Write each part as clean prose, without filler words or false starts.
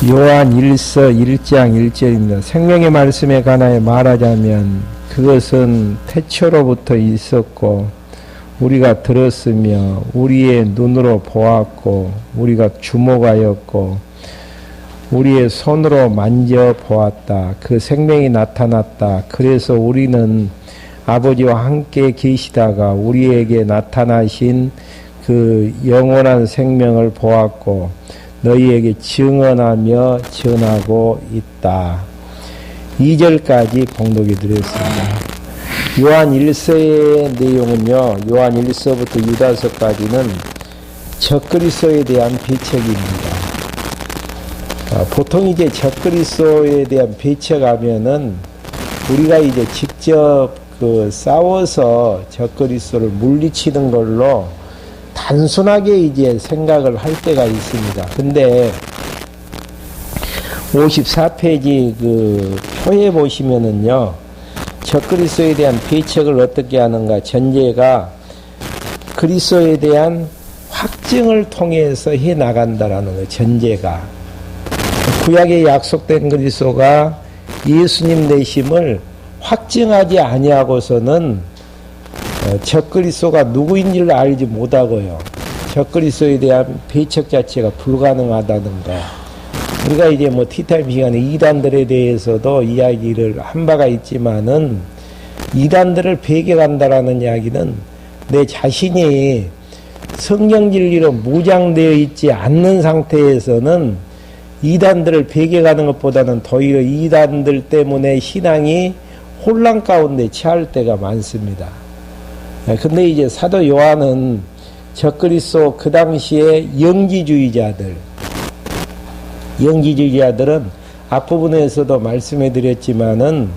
요한 1서 1장 1절입니다. 생명의 말씀에 관하여 말하자면 그것은 태초로부터 있었고 우리가 들었으며 우리의 눈으로 보았고 우리가 주목하였고 우리의 손으로 만져보았다. 그 생명이 나타났다. 그래서 우리는 아버지와 함께 계시다가 우리에게 나타나신 그 영원한 생명을 보았고 너희에게 증언하며 전하고 있다. 2절까지 봉독해 드렸습니다. 요한 1서의 내용은요, 요한 1서부터 유다서까지는 적그리스도에 대한 배척입니다. 보통 이제 적그리스도에 대한 배척하면은 우리가 이제 직접 싸워서 적그리스도를 물리치는 걸로 단순하게 이제 생각을 할 때가 있습니다. 근데 54페이지 표에 보시면은요, 적그리스도에 대한 배척을 어떻게 하는가, 전제가 그리스도에 대한 확증을 통해서 해 나간다라는 거예요. 전제가 구약에 약속된 그리스도가 예수님 되심을 확증하지 아니하고서는 적그리스도가 누구인지를 알지 못하고요. 적그리스도에 대한 배척 자체가 불가능하다는 거. 우리가 이제 티타임 시간에 이단들에 대해서도 이야기를 한 바가 있지만은 이단들을 배격한다라는 이야기는 내 자신이 성경 진리로 무장되어 있지 않는 상태에서는 이단들을 배격하는 것보다는 오히려 이단들 때문에 신앙이 혼란 가운데 처할 때가 많습니다. 근데 이제 사도 요한은 적그리스도 그 당시에 영지주의자들은 앞부분에서도 말씀해 드렸지만은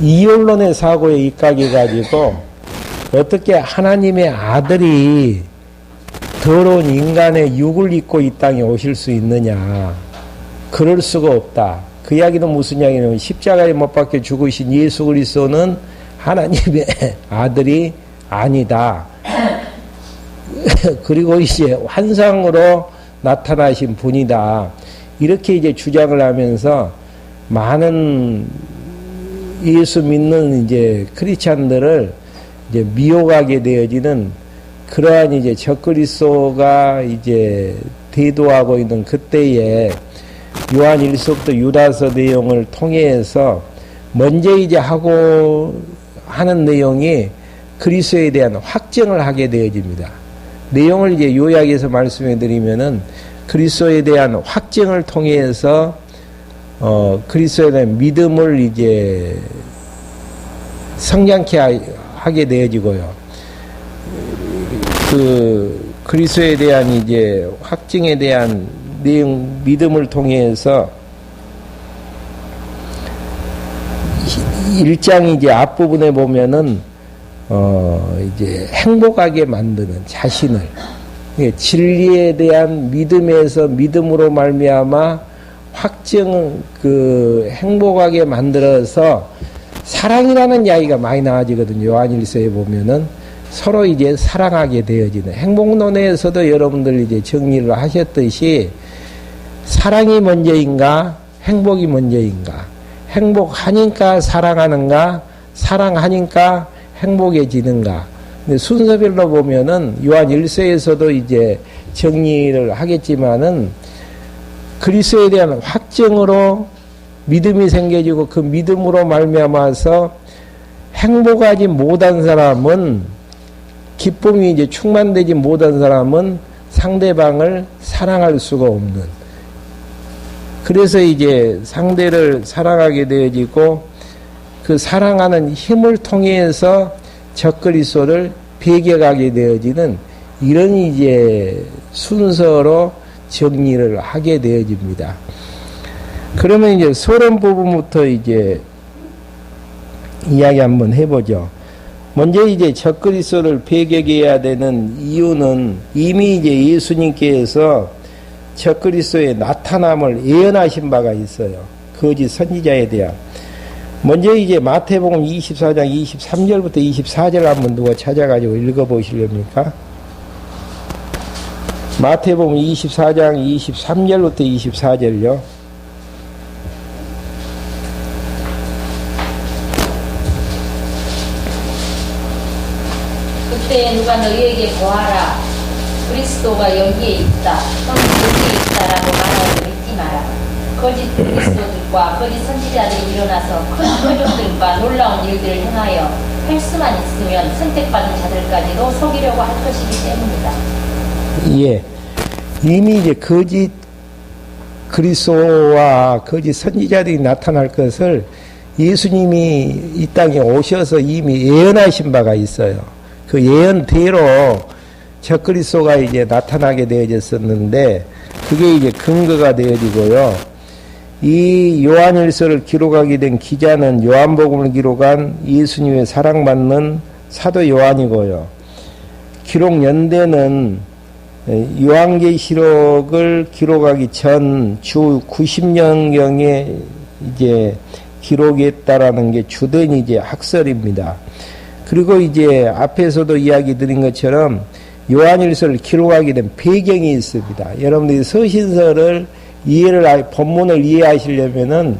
이혼론의 사고에 입각해 가지고 어떻게 하나님의 아들이 더러운 인간의 육을 입고 이 땅에 오실 수 있느냐, 그럴 수가 없다. 그 이야기는 무슨 이야기냐면 십자가에 못 박혀 죽으신 예수 그리스도는 하나님의 아들이 아니다. 그리고 이제 환상으로 나타나신 분이다. 이렇게 이제 주장을 하면서 많은 예수 믿는 이제 크리스찬들을 이제 미혹하게 되어지는 그러한 이제 적그리스도가 이제 대도하고 있는 그때에 요한 1서부터 유다서 내용을 통해서 먼저 이제 하는 내용이 그리스도에 대한 확증을 하게 되어집니다. 내용을 이제 요약해서 말씀해 드리면은 그리스도에 대한 확증을 통해서 그리스도에 대한 믿음을 이제 성장케 하게 되어지고요. 그리스도에 대한 이제 확증에 대한 내용, 믿음을 통해서 1장 이제 앞부분에 보면은 이제 행복하게 만드는 자신을, 진리에 대한 믿음에서 믿음으로 말미암아 확증 행복하게 만들어서 사랑이라는 이야기가 많이 나와지거든요. 요한일서에 보면은 서로 이제 사랑하게 되어지는, 행복론에서도 여러분들 이제 정리를 하셨듯이 사랑이 먼저인가 행복이 먼저인가, 행복하니까 사랑하는가, 사랑하니까 행복해지는가. 근데 순서별로 보면은 요한 1서에서도 이제 정리를 하겠지만은 그리스도에 대한 확증으로 믿음이 생겨지고 그 믿음으로 말미암아서 행복하지 못한 사람은, 기쁨이 이제 충만되지 못한 사람은 상대방을 사랑할 수가 없는, 그래서 이제 상대를 사랑하게 되어지고 그 사랑하는 힘을 통해서 적그리스도를 배격하게 되어지는 이런 이제 순서로 정리를 하게 되어집니다. 그러면 이제 서론 부분부터 이제 이야기 한번 해보죠. 먼저 이제 적그리스도를 배격해야 되는 이유는 이미 이제 예수님께서 적그리스도의 나타남을 예언하신 바가 있어요. 거짓 선지자에 대한. 먼저 이제 마태복음 24장 23절부터 24절 한번 누가 찾아가지고 읽어보시렵니까? 마태복음 24장 23절부터 24절요. 그때 누가 너희에게 보아라, 그리스도가 여기에 있다, 또는 여기에 있다라고 말하는 믿지 마라. 거짓 그리스도들과 거짓 선지자들이 일어나서 큰 표적들과 놀라운 일들을 행하여 할 수만 있으면 선택받은 자들까지도 속이려고 할 것이기 때문이다. 예, 이미 이제 거짓 그리스도와 거짓 선지자들이 나타날 것을 예수님이 이 땅에 오셔서 이미 예언하신 바가 있어요. 그 예언대로 적그리스도가 이제 나타나게 되어졌었는데, 그게 이제 근거가 되어지고요. 이 요한일서를 기록하게 된 기자는 요한복음을 기록한 예수님의 사랑받는 사도 요한이고요. 기록 연대는 요한계시록을 기록하기 전 주 90년경에 이제 기록했다라는 게 주된 이제 학설입니다. 그리고 이제 앞에서도 이야기 드린 것처럼 요한일서를 기록하게 된 배경이 있습니다. 여러분들이 서신서를 본문을 이해하시려면은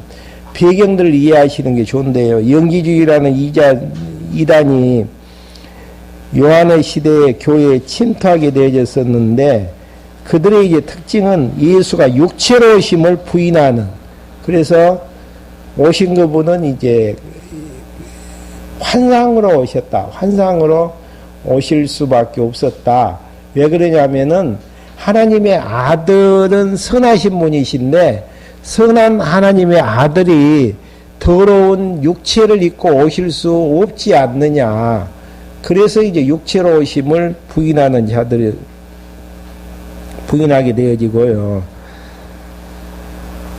배경들을 이해하시는 게 좋은데요. 영지주의라는 이단이 요한의 시대에 교회에 침투하게 되어졌었는데, 그들의 이제 특징은 예수가 육체로 오심을 부인하는, 그래서 오신 그분은 이제 환상으로 오셨다. 환상으로 오실 수밖에 없었다. 왜 그러냐면은 하나님의 아들은 선하신 분이신데, 선한 하나님의 아들이 더러운 육체를 입고 오실 수 없지 않느냐. 그래서 이제 육체로 오심을 부인하는 자들이 부인하게 되어지고요.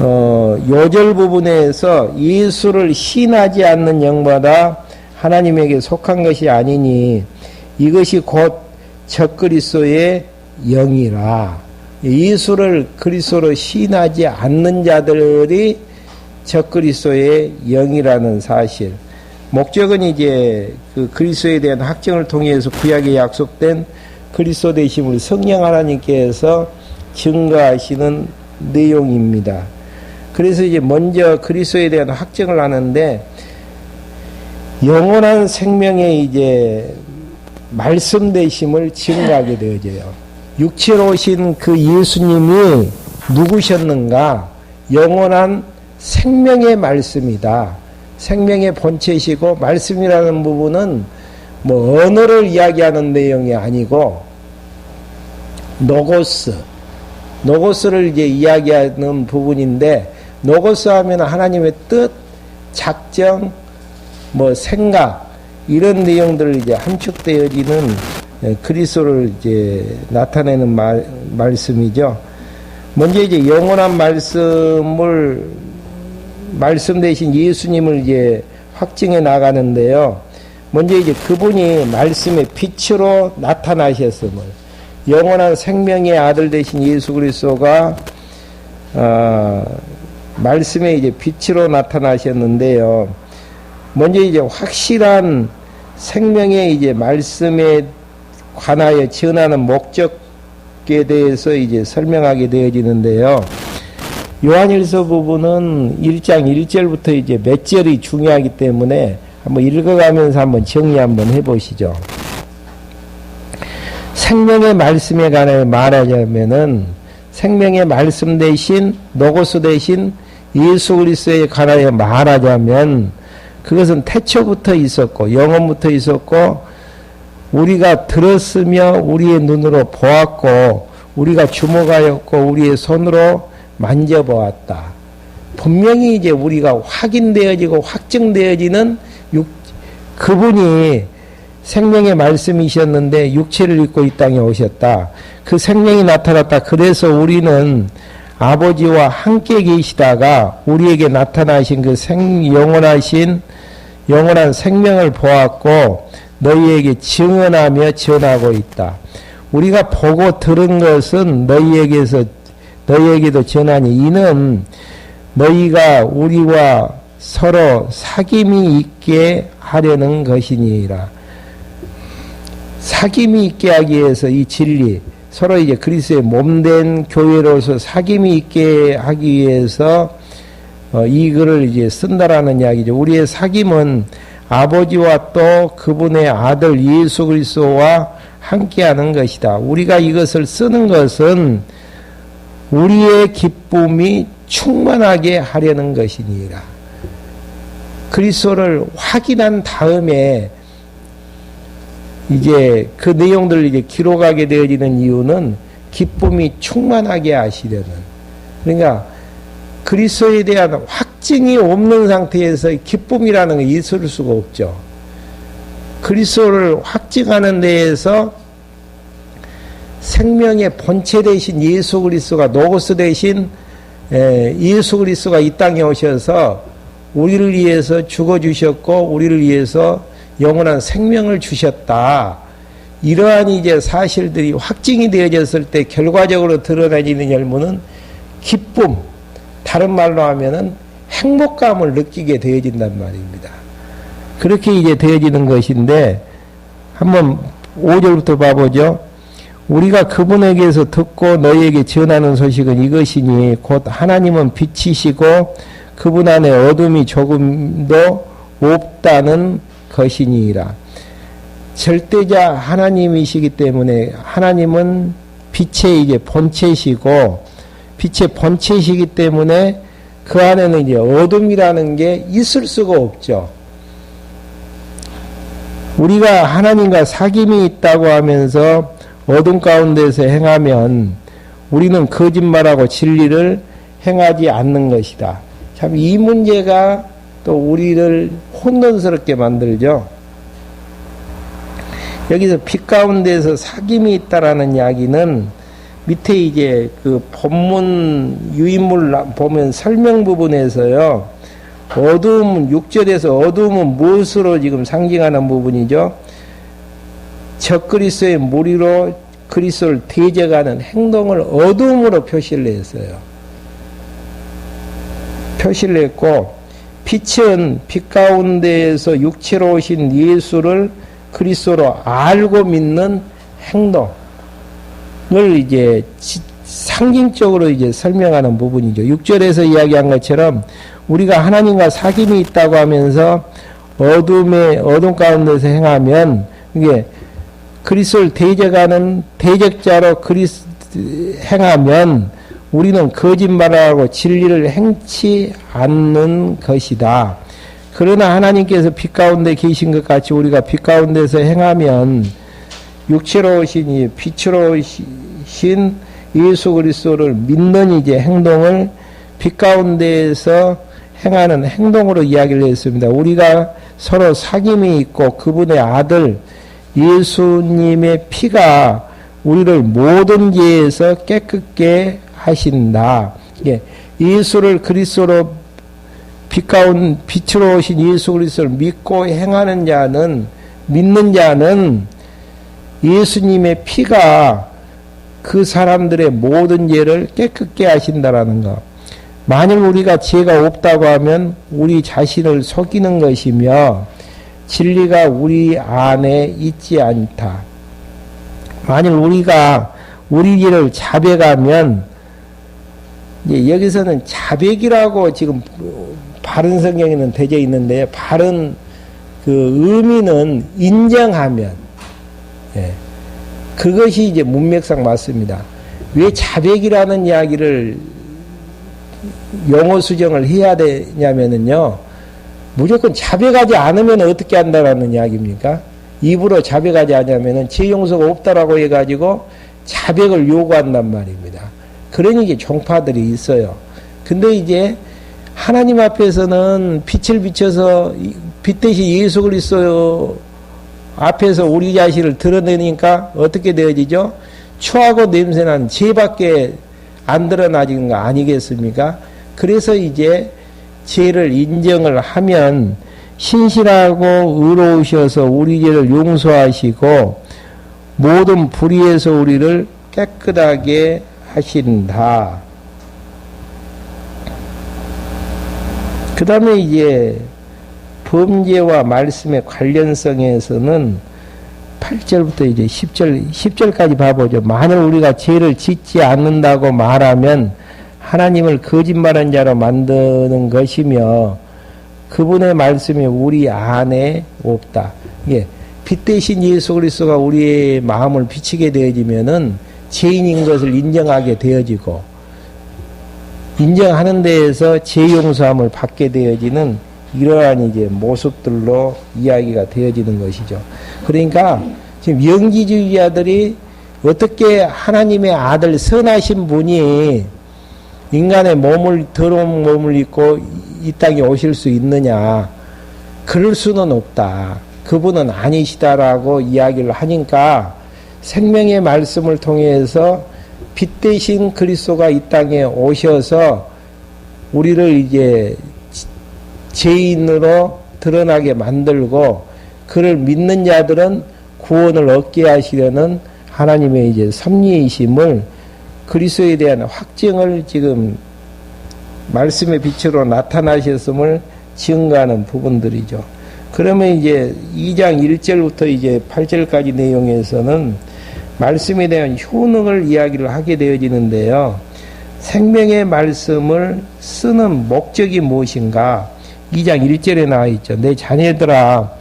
요절 부분에서 예수를 신하지 않는 영마다 하나님에게 속한 것이 아니니 이것이 곧 적그리스도의 영이라. 예수를 그리스도로 신하지 않는 자들이 적그리스도의 영이라는 사실. 목적은 이제 그 그리스도에 대한 확증을 통해서 구약에 약속된 그리스도 되심을 성령 하나님께서 증거하시는 내용입니다. 그래서 이제 먼저 그리스도에 대한 확증을 하는데, 영원한 생명의 이제 말씀 되심을 증거하게 되어져요. 육체로 오신 그 예수님이 누구셨는가? 영원한 생명의 말씀이다. 생명의 본체시고, 말씀이라는 부분은 뭐 언어를 이야기하는 내용이 아니고 노고스를 이제 이야기하는 부분인데, 노고스 하면 하나님의 뜻, 작정, 뭐 생각, 이런 내용들을 이제 함축되어지는 그리스도를 이제 나타내는 말씀이죠. 먼저 이제 영원한 말씀 대신 예수님을 이제 확증해 나가는데요. 먼저 이제 그분이 말씀의 빛으로 나타나셨음을, 영원한 생명의 아들 되신 예수 그리스도가 말씀의 이제 빛으로 나타나셨는데요. 먼저 이제 확실한 생명의 이제 말씀에 관하여 전하는 목적에 대해서 이제 설명하게 되어지는데요. 요한일서 부분은 1장 1절부터 이제 몇 절이 중요하기 때문에 한번 읽어가면서 한번 정리 한번 해보시죠. 생명의 말씀에 관하여 말하자면은 생명의 말씀 대신 노고스 대신 예수 그리스도에 관하여 말하자면, 그것은 태초부터 있었고 영원부터 있었고 우리가 들었으며 우리의 눈으로 보았고 우리가 주목하였고 우리의 손으로 만져보았다. 분명히 이제 우리가 확인되어지고 확증되어지는 그분이 생명의 말씀이셨는데 육체를 입고 이 땅에 오셨다. 그 생명이 나타났다. 그래서 우리는 아버지와 함께 계시다가 우리에게 나타나신 그 영원한 생명을 보았고 너희에게 증언하며 전하고 있다. 우리가 보고 들은 것은 너희에게도 전하니 이는 너희가 우리와 서로 사귐이 있게 하려는 것이니라. 사귐이 있게 하기 위해서 이 진리, 서로 이제 그리스도의 몸된 교회로서 사귐이 있게 하기 위해서 이 글을 이제 쓴다라는 이야기죠. 우리의 사귐은 아버지와 또 그분의 아들 예수 그리스도와 함께하는 것이다. 우리가 이것을 쓰는 것은 우리의 기쁨이 충만하게 하려는 것이니라. 그리스도를 확인한 다음에 이제 그 내용들을 이제 기록하게 되어지는 이유는 기쁨이 충만하게 하시려는. 그러니까 그리스도에 대한 확증이 없는 상태에서 기쁨이라는 게 있을 수가 없죠. 그리스도를 확증하는 데에서 생명의 본체 대신 예수 그리스도가 노고스 대신 예수 그리스도가 이 땅에 오셔서 우리를 위해서 죽어주셨고 우리를 위해서 영원한 생명을 주셨다. 이러한 이제 사실들이 확증이 되어졌을 때 결과적으로 드러내지는 열무는 기쁨, 다른 말로 하면은 행복감을 느끼게 되어진단 말입니다. 그렇게 이제 되어지는 것인데 한번 5절부터 봐보죠. 우리가 그분에게서 듣고 너희에게 전하는 소식은 이것이니 곧 하나님은 빛이시고 그분 안에 어둠이 조금도 없다는 것이니라. 절대자 하나님이시기 때문에 하나님은 빛의 이제 본체시고 빛의 본체시기 때문에 그 안에는 이제 어둠이라는 게 있을 수가 없죠. 우리가 하나님과 사귐이 있다고 하면서 어둠 가운데서 행하면 우리는 거짓말하고 진리를 행하지 않는 것이다. 참 이 문제가 또 우리를 혼돈스럽게 만들죠. 여기서 빛 가운데서 사귐이 있다라는 이야기는 밑에 이제 그 본문 유인물 보면 설명 부분에서요. 어두움 6절에서 어두움은 무엇으로 지금 상징하는 부분이죠? 적그리스도의 무리로 그리스도를 대적하는 행동을 어두움으로 표시를 했어요. 표시를 했고 빛은 빛 가운데에서 육체로 오신 예수를 그리스도로 알고 믿는 행동을 이제 상징적으로 이제 설명하는 부분이죠. 6절에서 이야기한 것처럼 우리가 하나님과 사귐이 있다고 하면서 어둠 가운데서 행하면 이게 그리스도를 대적하는 대적자로 행하면 우리는 거짓말하고 진리를 행치 않는 것이다. 그러나 하나님께서 빛 가운데 계신 것 같이 우리가 빛 가운데서 행하면 육체로 오신 이 빛으로 오신 예수 그리스도를 믿는 이제 행동을 빛 가운데에서 행하는 행동으로 이야기를 했습니다. 우리가 서로 사귐이 있고 그분의 아들 예수님의 피가 우리를 모든 죄에서 깨끗게 하신다. 예수를 그리스도로 빛으로 오신 예수 그리스도를 믿고 행하는 자는 믿는 자는 예수님의 피가 그 사람들의 모든 죄를 깨끗게 하신다라는 것. 만일 우리가 죄가 없다고 하면 우리 자신을 속이는 것이며 진리가 우리 안에 있지 않다. 만일 우리가 우리 죄를 자백하면 여기서는 자백이라고 지금 바른 성경에는 되어 있는데 바른 그 의미는 인정하면 그것이 이제 문맥상 맞습니다. 왜 자백이라는 이야기를 용어 수정을 해야 되냐면은요, 무조건 자백하지 않으면 어떻게 한다라는 이야기입니까? 입으로 자백하지 않으면은 죄 용서가 없다라고 해가지고 자백을 요구한단 말입니다. 그러니 이게 종파들이 있어요. 근데 이제 하나님 앞에서는 빛을 비춰서 빛 대신 예수 그리스도 앞에서 우리 자신을 드러내니까 어떻게 되어지죠? 추하고 냄새난 죄밖에 안 드러나지는 거 아니겠습니까? 그래서 이제 죄를 인정을 하면 신실하고 의로우셔서 우리 죄를 용서하시고 모든 불의에서 우리를 깨끗하게 하신다. 그 다음에 이제 범죄와 말씀의 관련성에서는 8절부터 이제 10절까지 봐보죠. 만일 우리가 죄를 짓지 않는다고 말하면 하나님을 거짓말한 자로 만드는 것이며 그분의 말씀이 우리 안에 없다. 예. 빛 대신 예수 그리스도가 우리의 마음을 비치게 되어지면은 죄인인 것을 인정하게 되어지고 인정하는 데에서 죄 용서함을 받게 되어지는 이러한 이제 모습들로 이야기가 되어지는 것이죠. 그러니까 지금 영지주의자들이 어떻게 하나님의 아들 선하신 분이 인간의 더러운 몸을 입고 이 땅에 오실 수 있느냐. 그럴 수는 없다. 그분은 아니시다라고 이야기를 하니까 생명의 말씀을 통해서 빛 대신 그리스도가 이 땅에 오셔서 우리를 이제 죄인으로 드러나게 만들고 그를 믿는 자들은 구원을 얻게 하시려는 하나님의 이제 섭리이심을 그리스도에 대한 확증을 지금 말씀의 빛으로 나타나셨음을 증거하는 부분들이죠. 그러면 이제 2장 1절부터 이제 8절까지 내용에서는 말씀에 대한 효능을 이야기를 하게 되어지는데요. 생명의 말씀을 쓰는 목적이 무엇인가? 2장 1절에 나와 있죠. 내 자녀들아,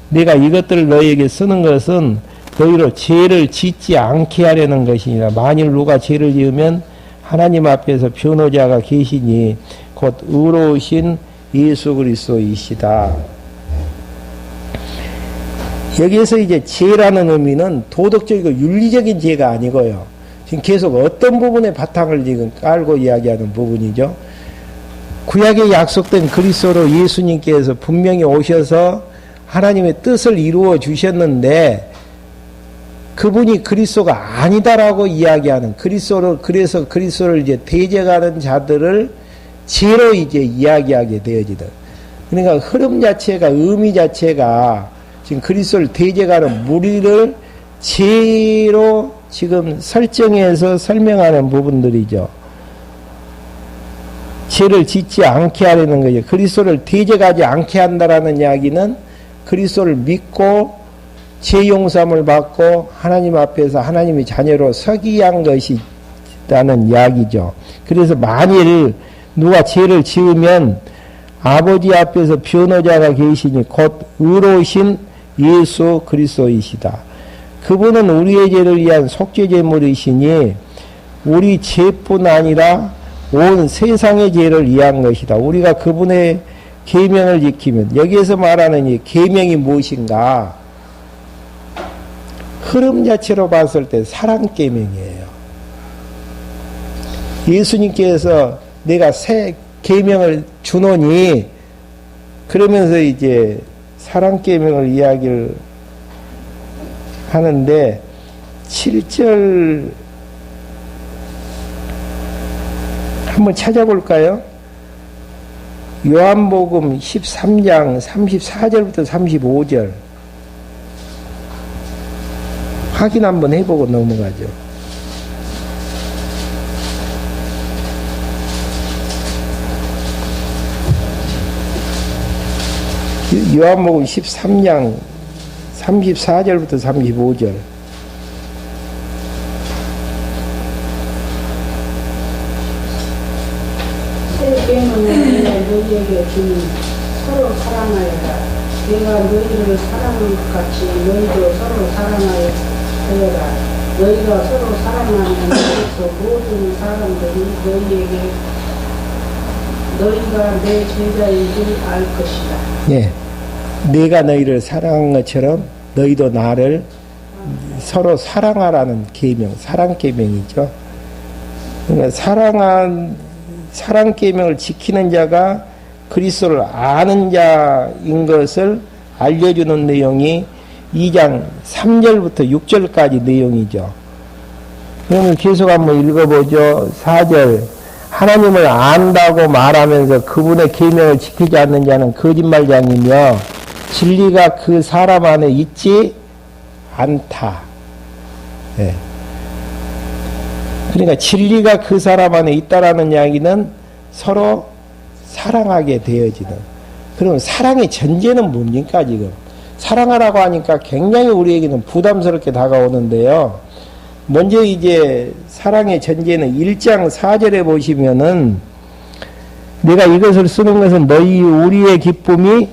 내가 이것들을 너희에게 쓰는 것은 너희로 죄를 짓지 않게 하려는 것이니라. 만일 누가 죄를 지으면 하나님 앞에서 변호자가 계시니 곧 의로우신 예수 그리스도이시다. 여기에서 이제 죄라는 의미는 도덕적이고 윤리적인 죄가 아니고요. 지금 계속 어떤 부분의 바탕을 지금 깔고 이야기하는 부분이죠. 구약에 약속된 그리스도로 예수님께서 분명히 오셔서 하나님의 뜻을 이루어 주셨는데 그분이 그리스도가 아니다라고 이야기하는 그래서 그리스도를 이제 대적하는 자들을 죄로 이제 이야기하게 되어지다. 그러니까 흐름 자체가 의미 자체가 지금 그리스도를 대적하는 무리를 죄로 지금 설정해서 설명하는 부분들이죠. 죄를 짓지 않게 하려는 거죠. 그리스도를 대적하지 않게 한다라는 이야기는 그리스도를 믿고 죄 용서함을 받고 하나님 앞에서 하나님의 자녀로 서기 위한 것이라는 이야기죠. 그래서 만일 누가 죄를 지으면 아버지 앞에서 변호자가 계시니 곧 의로우신 예수 그리스도이시다. 그분은 우리의 죄를 위한 속죄제물이시니 우리 죄뿐 아니라 온 세상의 죄를 위한 것이다. 우리가 그분의 계명을 지키면 여기에서 말하는 이 계명이 무엇인가? 흐름 자체로 봤을 때 사랑 계명이에요. 예수님께서 내가 새 계명을 주노니 그러면서 이제 사랑 계명을 이야기를 하는데 7절 한번 찾아볼까요? 요한복음 13장 34절부터 35절 확인 한번 해보고 넘어가죠. 요한복음 13장 34절부터 35절 너희에게 주니 서로 사랑하여라. 내가 너희를 사랑한 것 같이 너희도 서로 사랑하여라. 너희가 서로 사랑하는 것에서 모든 사람들이 너희가 내 제자인 줄 알 것이다. 예, 내가 너희를 사랑한 것처럼 너희도 나를 서로 사랑하라는 계명, 사랑 계명이죠. 그러니까 사랑 계명을 지키는 자가 그리스도를 아는 자인 것을 알려주는 내용이 2장 3절부터 6절까지 내용이죠. 그러면 계속 한번 읽어보죠. 4절 하나님을 안다고 말하면서 그분의 계명을 지키지 않는 자는 거짓말장이며 진리가 그 사람 안에 있지 않다. 네. 그러니까 진리가 그 사람 안에 있다라는 이야기는 서로 사랑하게 되어지는. 그럼 사랑의 전제는 뭡니까 지금? 사랑하라고 하니까 굉장히 우리에게는 부담스럽게 다가오는데요. 먼저 이제 사랑의 전제는 1장 4절에 보시면은 내가 이것을 쓰는 것은 너희 우리의 기쁨이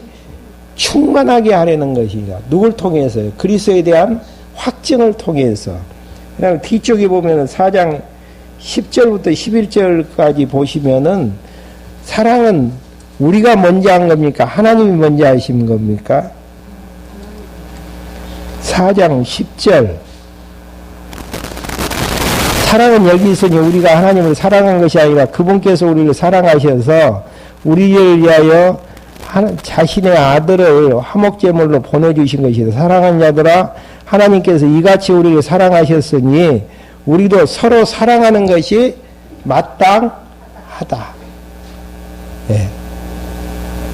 충만하게 하려는 것이다. 누굴 통해서요? 그리스도에 대한 확증을 통해서. 그다음 뒤쪽에 보면은 4장 10절부터 11절까지 보시면은 사랑은 우리가 먼저 한 겁니까? 하나님이 먼저 하신 겁니까? 4장 10절. 사랑은 여기 있으니 우리가 하나님을 사랑한 것이 아니라 그분께서 우리를 사랑하셔서 우리를 위하여 자신의 아들을 화목제물로 보내주신 것이다. 사랑하는 자들아, 하나님께서 이같이 우리를 사랑하셨으니 우리도 서로 사랑하는 것이 마땅하다. 예.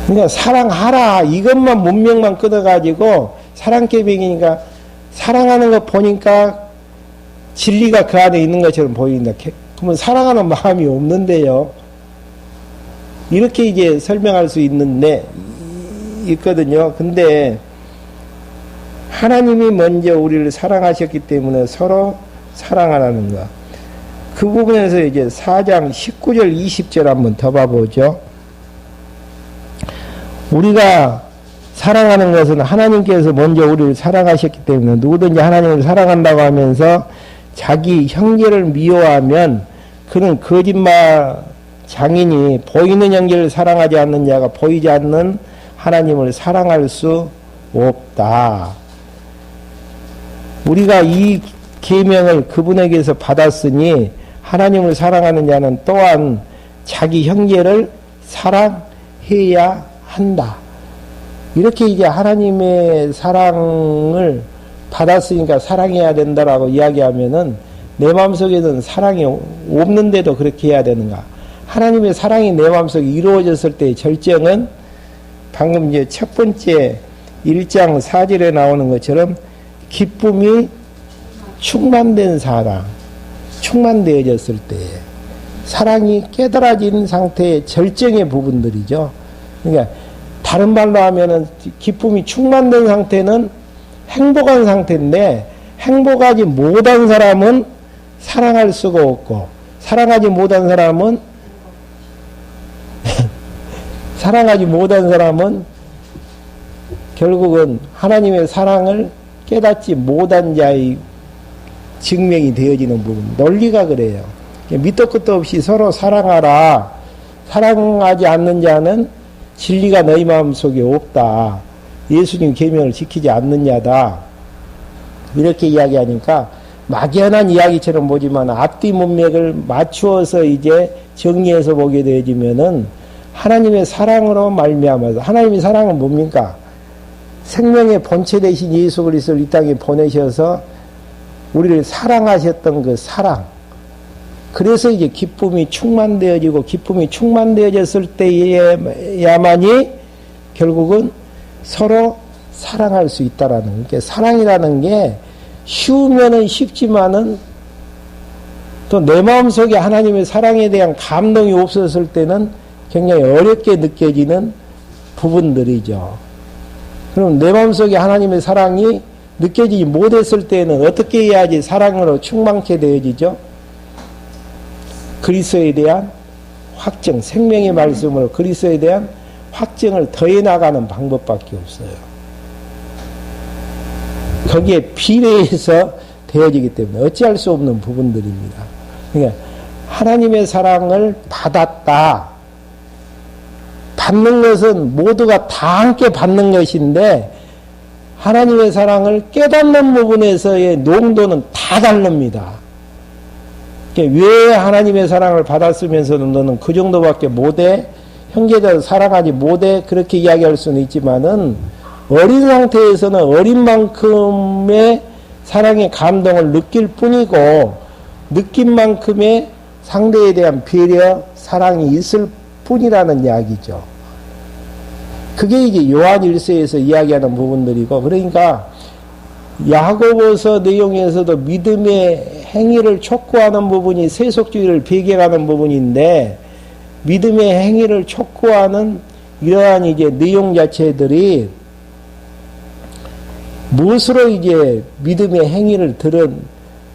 그러니까 사랑하라 이것만 문명만 끊어가지고 사랑계명이니까 사랑하는 거 보니까 진리가 그 안에 있는 것처럼 보인다. 그러면 사랑하는 마음이 없는데요. 이렇게 이제 설명할 수 있거든요. 근데 하나님이 먼저 우리를 사랑하셨기 때문에 서로 사랑하라는 거. 그 부분에서 이제 4장 19절 20절 한번 더 봐보죠. 우리가 사랑하는 것은 하나님께서 먼저 우리를 사랑하셨기 때문에 누구든지 하나님을 사랑한다고 하면서 자기 형제를 미워하면 그는 거짓말 장인이 보이는 형제를 사랑하지 않는 자가 보이지 않는 하나님을 사랑할 수 없다. 우리가 이 계명을 그분에게서 받았으니 하나님을 사랑하는 자는 또한 자기 형제를 사랑해야 한다. 이렇게 이제 하나님의 사랑을 받았으니까 사랑해야 된다라고 이야기하면은 내 마음속에는 사랑이 없는데도 그렇게 해야 되는가? 하나님의 사랑이 내 마음속에 이루어졌을 때의 절정은 방금 이제 첫 번째 1장 4절에 나오는 것처럼 기쁨이 충만된 사랑, 충만되어졌을 때 사랑이 깨달아진 상태의 절정의 부분들이죠. 그러니까 다른 말로 하면은 기쁨이 충만된 상태는 행복한 상태인데 행복하지 못한 사람은 사랑할 수가 없고 사랑하지 못한 사람은 결국은 하나님의 사랑을 깨닫지 못한 자의 증명이 되어지는 부분. 논리가 그래요. 밑도 끝도 없이 서로 사랑하라. 사랑하지 않는 자는 진리가 너희 마음속에 없다. 예수님 계명을 지키지 않는 자다. 이렇게 이야기하니까 막연한 이야기처럼 보지만 앞뒤 문맥을 맞추어서 이제 정리해서 보게 되어지면은 하나님의 사랑으로 말미암아서 하나님의 사랑은 뭡니까? 생명의 본체 되신 예수 그리스도를 이 땅에 보내셔서 우리를 사랑하셨던 그 사랑. 그래서 이제 기쁨이 충만되어지고 기쁨이 충만되어졌을 때에야만이 결국은 서로 사랑할 수 있다라는. 그러니까 사랑이라는 게 쉬우면은 쉽지만은 또 내 마음속에 하나님의 사랑에 대한 감동이 없었을 때는 굉장히 어렵게 느껴지는 부분들이죠. 그럼 내 마음속에 하나님의 사랑이 느껴지지 못했을 때는 어떻게 해야지 사랑으로 충만케 되어지죠? 그리스도에 대한 확정, 생명의 말씀으로 그리스도에 대한 확정을 더해 나가는 방법밖에 없어요. 거기에 비례해서 되어지기 때문에 어찌할 수 없는 부분들입니다. 그러니까 하나님의 사랑을 받았다. 받는 것은 모두가 다 함께 받는 것인데 하나님의 사랑을 깨닫는 부분에서의 농도는 다 다릅니다. 왜 하나님의 사랑을 받았으면서도 너는 그 정도밖에 못해? 형제자를 사랑하지 못해? 그렇게 이야기할 수는 있지만은 어린 상태에서는 어린 만큼의 사랑의 감동을 느낄 뿐이고 느낀 만큼의 상대에 대한 배려, 사랑이 있을 뿐이라는 이야기죠. 그게 이제 요한 1서에서 이야기하는 부분들이고, 그러니까 야고보서 내용에서도 믿음의 행위를 촉구하는 부분이 세속주의를 배경하는 부분인데, 믿음의 행위를 촉구하는 이러한 이제 내용 자체들이 무엇으로 이제 믿음의 행위를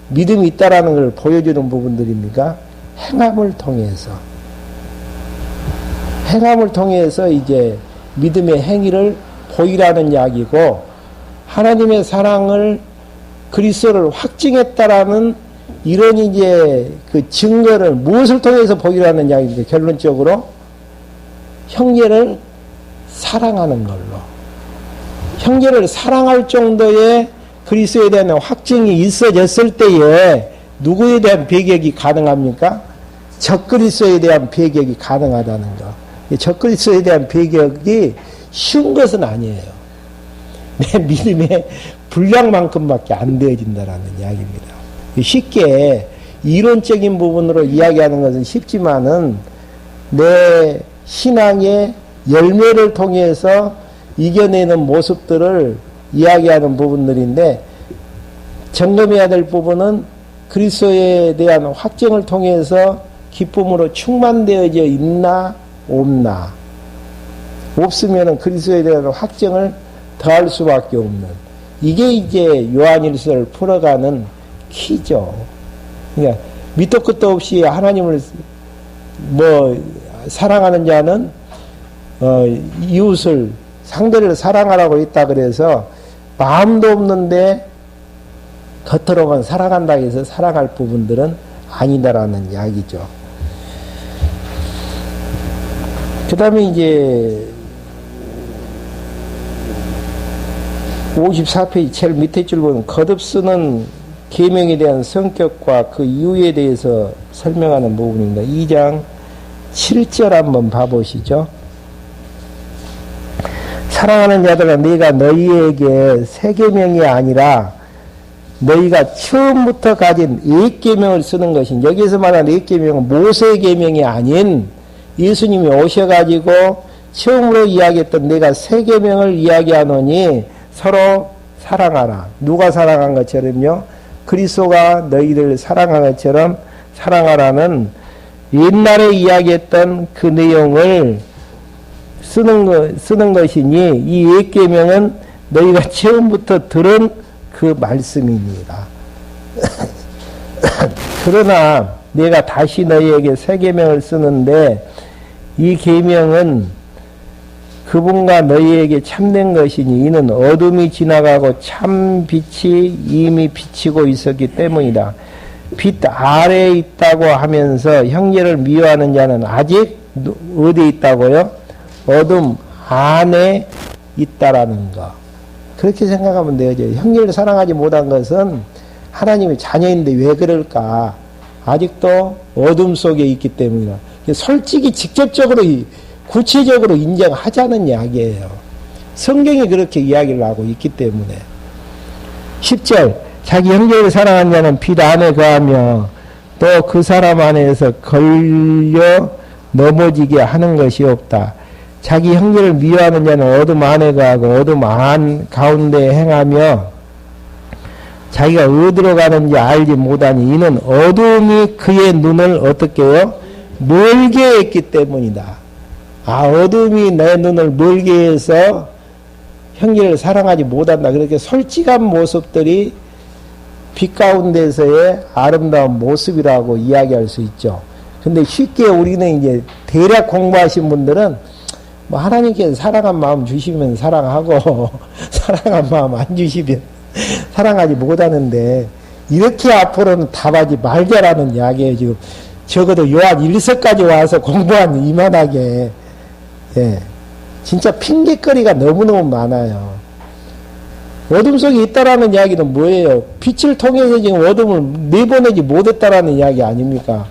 믿음이 있다라는 걸 보여주는 부분들입니까? 행함을 통해서. 행함을 통해서 이제 믿음의 행위를 보이라는 이야기고, 하나님의 사랑을, 그리스도를 확증했다라는 이런 이제 그 증거를 무엇을 통해서 보이라는 이야기입니까? 결론적으로 형제를 사랑하는 걸로. 형제를 사랑할 정도의 그리스도에 대한 확증이 있어졌을 때에 누구에 대한 배격이 가능합니까? 적그리스도에 대한 배격이 가능하다는 거. 적그리스도에 대한 배격이 쉬운 것은 아니에요. 내 믿음의 분량만큼밖에 안 되어진다라는 이야기입니다. 쉽게 이론적인 부분으로 이야기하는 것은 쉽지만은 내 신앙의 열매를 통해서 이겨내는 모습들을 이야기하는 부분들인데, 점검해야 될 부분은 그리스도에 대한 확증을 통해서 기쁨으로 충만되어져 있나 없나. 없으면 그리스도에 대한 확증을 더할 수밖에 없는, 이게 이제 요한일서를 풀어가는 키죠. 그러니까 밑도 끝도 없이 하나님을 사랑하는 자는 이웃을, 상대를 사랑하라고 했다 그래서 마음도 없는데 겉으로만 사랑한다고 해서 사랑할 부분들은 아니다라는 이야기죠. 그 다음에 이제 54페이지 제일 밑에 줄 보면 거듭 쓰는 계명에 대한 성격과 그 이유에 대해서 설명하는 부분입니다. 2장 7절 한번 봐보시죠. 사랑하는 자들아, 네가 너희에게 새 계명이 아니라 너희가 처음부터 가진 옛 계명을 쓰는 것인, 여기서 말하는 옛 계명은 모세의 계명이 아닌 예수님이 오셔가지고 처음으로 이야기했던 내가 새 계명을 이야기하노니 서로 사랑하라. 누가 사랑한 것처럼요? 그리스도가 너희를 사랑한 것처럼 사랑하라는 옛날에 이야기했던 그 내용을 쓰는 것이니 이 옛 계명은 너희가 처음부터 들은 그 말씀입니다. 그러나 내가 다시 너희에게 새 계명을 쓰는데 이 계명은 그분과 너희에게 참된 것이니 이는 어둠이 지나가고 참 빛이 이미 비치고 있었기 때문이다. 빛 아래에 있다고 하면서 형제를 미워하는 자는 아직 어디에 있다고요? 어둠 안에 있다라는 거. 그렇게 생각하면 돼요. 형제를 사랑하지 못한 것은 하나님의 자녀인데 왜 그럴까? 아직도 어둠 속에 있기 때문이다. 솔직히 직접적으로 구체적으로 인정하자는 이야기예요. 성경이 그렇게 이야기를 하고 있기 때문에. 10절 자기 형제를 사랑하는 자는 빛 안에 거하며 또 그 사람 안에서 걸려 넘어지게 하는 것이 없다. 자기 형제를 미워하는 자는 어둠 안에 거하고 어둠 안 가운데 행하며 자기가 어디로 가는지 알지 못하니 이는 어둠이 그의 눈을 어떻게 해요? 멀게 했기 때문이다. 어둠이 내 눈을 멀게 해서 형제를 사랑하지 못한다. 그렇게 솔직한 모습들이 빛 가운데서의 아름다운 모습이라고 이야기할 수 있죠. 근데 쉽게 우리는 이제 대략 공부하신 분들은 하나님께서 사랑한 마음 주시면 사랑하고 사랑한 마음 안 주시면 사랑하지 못하는데, 이렇게 앞으로는 답하지 말자라는 이야기예요. 지금 적어도 요한 1서까지 와서 공부한 이만하게. 예. 진짜 핑계거리가 너무너무 많아요. 어둠 속에 있다라는 이야기는 뭐예요? 빛을 통해서 지금 어둠을 내보내지 못했다라는 이야기 아닙니까?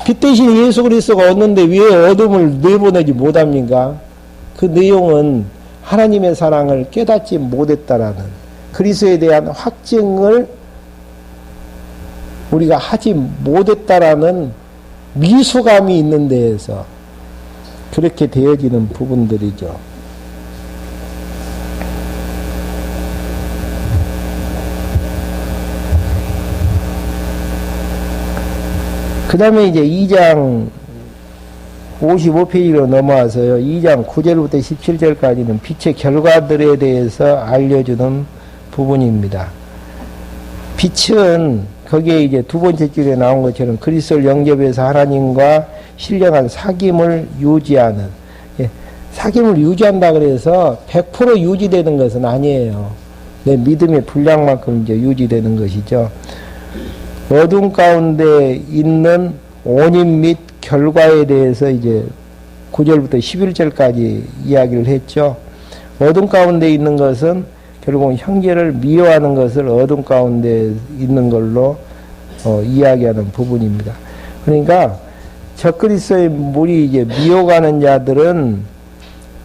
빛 대신 예수 그리스도가 왔는데 왜 어둠을 내보내지 못합니까? 그 내용은 하나님의 사랑을 깨닫지 못했다라는, 그리스도에 대한 확증을 우리가 하지 못했다라는 미소감이 있는 데에서 그렇게 되어지는 부분들이죠. 그 다음에 이제 2장 55페이지로 넘어와서요. 2장 9절부터 17절까지는 빛의 결과들에 대해서 알려주는 부분입니다. 빛은 거기에 이제 두 번째 줄에 나온 것처럼 그리스도를 영접해서 하나님과 신령한 사귐을 유지하는, 예, 사귐을 유지한다 그래서 100% 유지되는 것은 아니에요. 내 믿음의 분량만큼 이제 유지되는 것이죠. 어둠 가운데 있는 원인 및 결과에 대해서 이제 9절부터 11절까지 이야기를 했죠. 어둠 가운데 있는 것은 결국 형제를 미워하는 것을 어둠 가운데 있는 걸로 이야기하는 부분입니다. 그러니까 적그리스도의 물이 이제 미워가는 자들은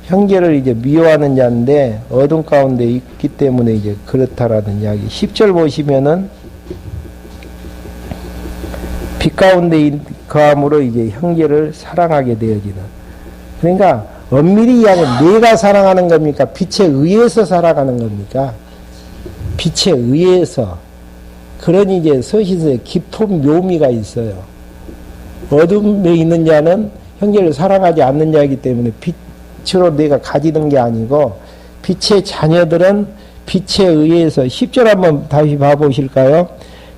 형제를 이제 미워하는 자인데 어둠 가운데 있기 때문에 이제 그렇다라는 이야기. 10절 보시면은 빛 가운데 거함으로 이제 형제를 사랑하게 되어지는. 그러니까 엄밀히 이야기하면 내가 사랑하는 겁니까? 빛에 의해서 살아가는 겁니까? 빛에 의해서. 그런 이제 서신서에 깊은 묘미가 있어요. 어둠에 있는 자는 형제를 사랑하지 않는 자이기 때문에 빛으로 내가 가지는 게 아니고 빛의 자녀들은 빛에 의해서 10절 한번 다시 봐보실까요?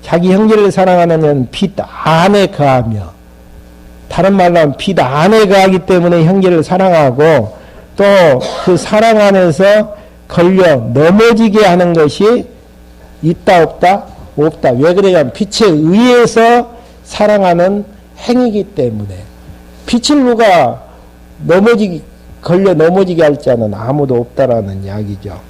자기 형제를 사랑하는 자는 빛 안에 거하며, 다른 말로 하면 빛 안에 거하기 때문에 형제를 사랑하고 또 그 사랑 안에서 걸려 넘어지게 하는 것이 있다 없다? 없다. 왜 그러냐면 빛에 의해서 사랑하는 행위이기 때문에. 빛을 누가 걸려 넘어지게 할 자는 아무도 없다라는 이야기죠.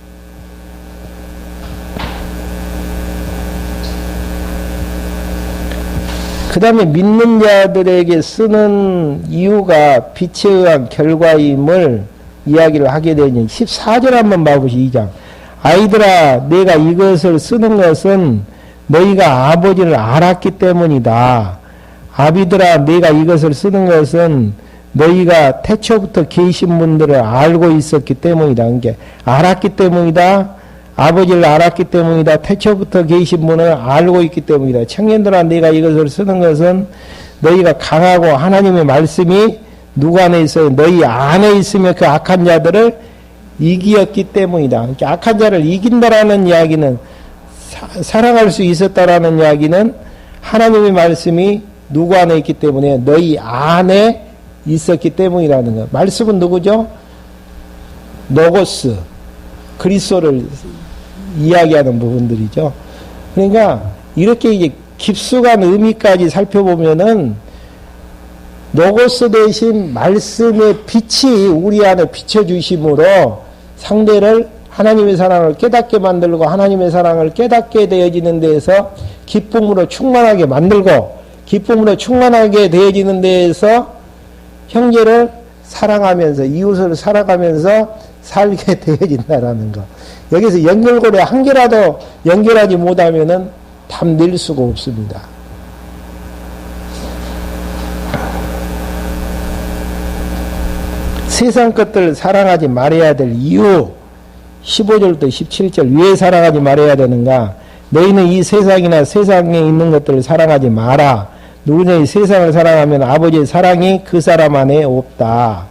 그 다음에 믿는 자들에게 쓰는 이유가 빛에 의한 결과임을 이야기를 하게 되니 14절 한번 봐보시. 2장. 아이들아, 내가 이것을 쓰는 것은 너희가 아버지를 알았기 때문이다. 아비들아, 내가 이것을 쓰는 것은 너희가 태초부터 계신 분들을 알고 있었기 때문이다. 그러니까 알았기 때문이다. 아버지를 알았기 때문이다. 태초부터 계신 분을 알고 있기 때문이다. 청년들아, 내가 이것을 쓰는 것은 너희가 강하고 하나님의 말씀이 누구 안에 있어요? 너희 안에 있으면 그 악한 자들을 이기었기 때문이다. 그러니까 악한 자를 이긴다라는 이야기는 사랑할 수 있었다라는 이야기는 하나님의 말씀이 누구 안에 있기 때문에 너희 안에 있었기 때문이라는 거. 말씀은 누구죠? 로고스, 그리스도를 이야기하는 부분들이죠. 그러니까 이렇게 이제 깊숙한 의미까지 살펴보면은 로고스 대신 말씀의 빛이 우리 안에 비춰주심으로 상대를 하나님의 사랑을 깨닫게 만들고 하나님의 사랑을 깨닫게 되어지는 데에서 기쁨으로 충만하게 만들고 기쁨으로 충만하게 되어지는 데에서 형제를 사랑하면서 이웃을 살아가면서 살게 되어진다라는 거. 여기서 연결고리 한 개라도 연결하지 못하면은 담낼 수가 없습니다. 세상 것들을 사랑하지 말아야 될 이유 15절부터 17절 왜 사랑하지 말아야 되는가? 너희는 이 세상이나 세상에 있는 것들을 사랑하지 마라. 누구냐 이 세상을 사랑하면 아버지의 사랑이 그 사람 안에 없다.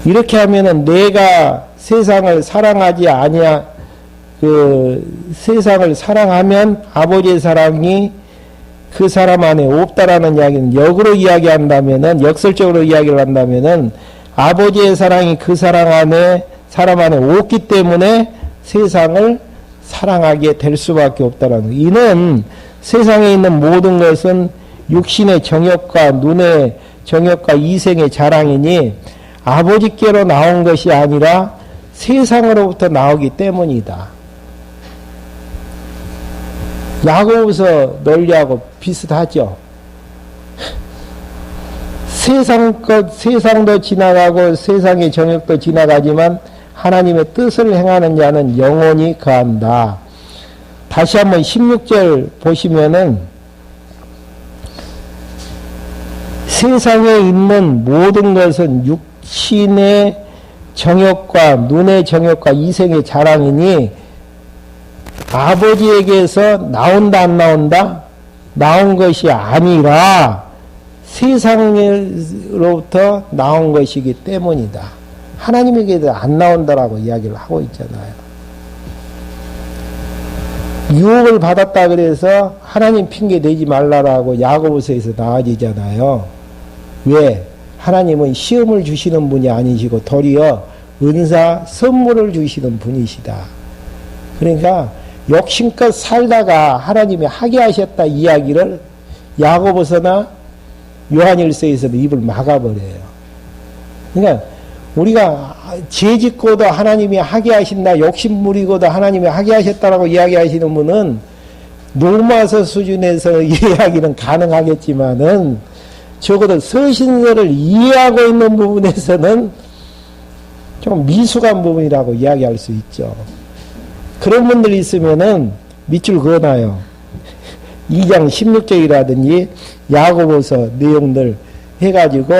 이렇게 하면은 내가 세상을 사랑하지 아니야. 세상을 사랑하면 아버지의 사랑이 그 사람 안에 없다라는 이야기는 역으로 이야기한다면은, 역설적으로 이야기를 한다면은, 아버지의 사랑이 그 사람 안에 없기 때문에 세상을 사랑하게 될 수밖에 없다라는 거. 이는 세상에 있는 모든 것은 육신의 정욕과 눈의 정욕과 이생의 자랑이니 아버지께로 나온 것이 아니라 세상으로부터 나오기 때문이다. 야고보서 논리하고 비슷하죠. 세상도 지나가고 세상의 정욕도 지나가지만 하나님의 뜻을 행하는 자는 영원히 거한다. 다시 한번 16절 보시면은 세상에 있는 모든 것은 육신의 정욕과 눈의 정욕과 이생의 자랑이니 아버지에게서 나온다 안 나온다? 나온 것이 아니라 세상으로부터 나온 것이기 때문이다. 하나님에게도 안 나온다라고 이야기를 하고 있잖아요. 유혹을 받았다 그래서 하나님 핑계 대지 말라라고 야고보서에서 나와지잖아요. 왜? 하나님은 시험을 주시는 분이 아니시고 도리어 은사 선물을 주시는 분이시다. 그러니까 욕심껏 살다가 하나님이 하게 하셨다 이야기를 야고보서나 요한일서에서도 입을 막아버려요. 그러니까 우리가 죄 짓고도 하나님이 하게 하신다, 욕심 부리고도 하나님이 하게 하셨다라고 이야기하시는 분은 노마서 수준에서 이야기는 가능하겠지만은 적어도 서신서를 이해하고 있는 부분에서는 좀 미숙한 부분이라고 이야기할 수 있죠. 그런 분들이 있으면은 밑줄 그어놔요. 2장 16절이라든지 야고보서 내용들 해가지고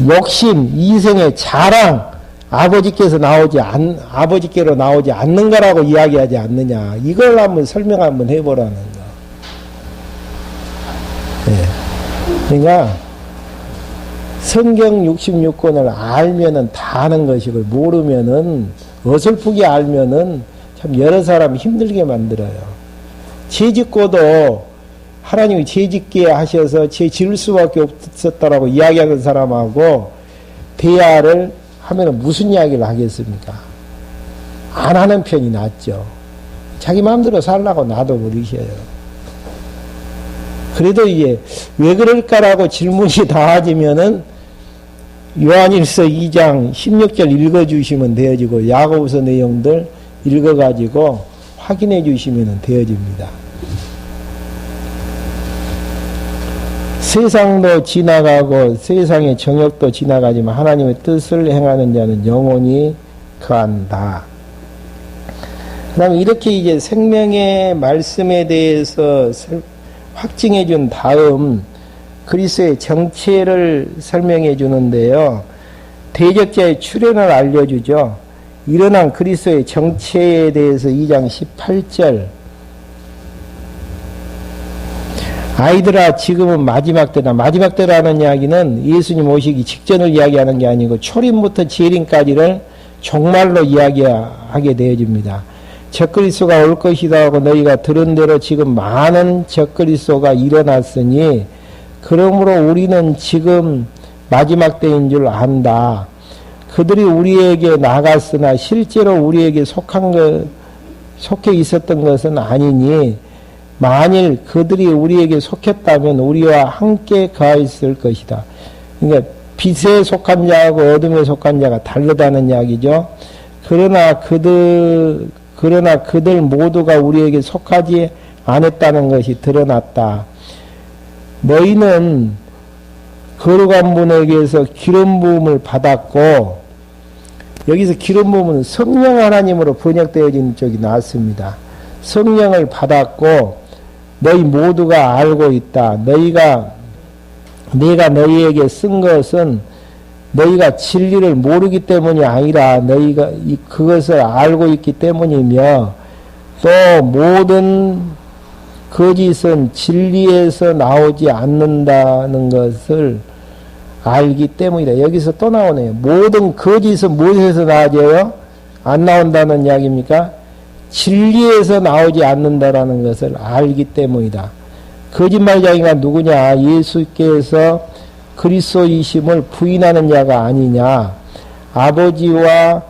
욕심, 이생의 자랑, 아버지께로 나오지 않는 거라고 이야기하지 않느냐. 이걸 한번 설명 한번 해보라는 거. 네. 그러니까 성경 66권을 알면은 다 아는 것이고 모르면은 어설프게 알면은 참 여러 사람 힘들게 만들어요. 죄 짓고도 하나님이 죄 짓게 하셔서 죄 지을 수밖에 없었다라고 이야기하는 사람하고 대화를 하면 무슨 이야기를 하겠습니까? 안 하는 편이 낫죠. 자기 마음대로 살라고 놔둬버리셔요. 그래도 이제 왜 그럴까라고 질문이 나와지면은 요한일서 2장 16절 읽어주시면 되어지고 야고보서 내용들 읽어가지고 확인해 주시면 되어집니다. 세상도 지나가고 세상의 정욕도 지나가지만 하나님의 뜻을 행하는 자는 영원히 거한다. 그 다음에 이렇게 이제 생명의 말씀에 대해서 확증해 준 다음 그리스도의 정체를 설명해 주는데요. 대적자의 출현을 알려주죠. 일어난 그리스도의 정체에 대해서 2장 18절 아이들아 지금은 마지막 때다. 마지막 때라는 이야기는 예수님 오시기 직전을 이야기하는 게 아니고 초림부터 재림까지를 종말로 이야기하게 되어집니다. 적그리스도가 올 것이다 하고 너희가 들은 대로 지금 많은 적그리스도가 일어났으니 그러므로 우리는 지금 마지막 때인 줄 안다. 그들이 우리에게 나갔으나 실제로 우리에게 속해 있었던 것은 아니니 만일 그들이 우리에게 속했다면 우리와 함께 거하였을 것이다. 그러니까 빛에 속한 자하고 어둠에 속한 자가 다르다는 이야기죠. 그러나 그들 모두가 우리에게 속하지 않았다는 것이 드러났다. 너희는 거룩한 분에게서 기름 부음을 받았고, 여기서 기름 부음은 성령 하나님으로 번역되어진 쪽이 나왔습니다. 성령을 받았고 너희 모두가 알고 있다. 내가 너희에게 쓴 것은 너희가 진리를 모르기 때문이 아니라 너희가 그것을 알고 있기 때문이며 또 모든 거짓은 진리에서 나오지 않는다는 것을 알기 때문이다. 여기서 또 나오네요. 모든 거짓은 무엇에서 나와져요? 안 나온다는 이야기입니까? 진리에서 나오지 않는다라는 것을 알기 때문이다. 거짓말쟁이가 누구냐? 예수께서 그리스도이심을 부인하는 자가 아니냐? 아버지와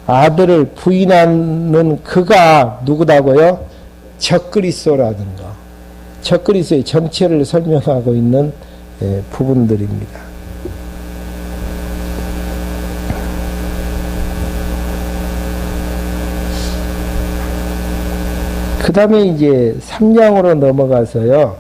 아들을 부인하는 그가 누구다고요? 적그리스도라는 거. 적그리스도의 정체를 설명하고 있는 부분들입니다. 그 다음에 이제 3장으로 넘어가서요.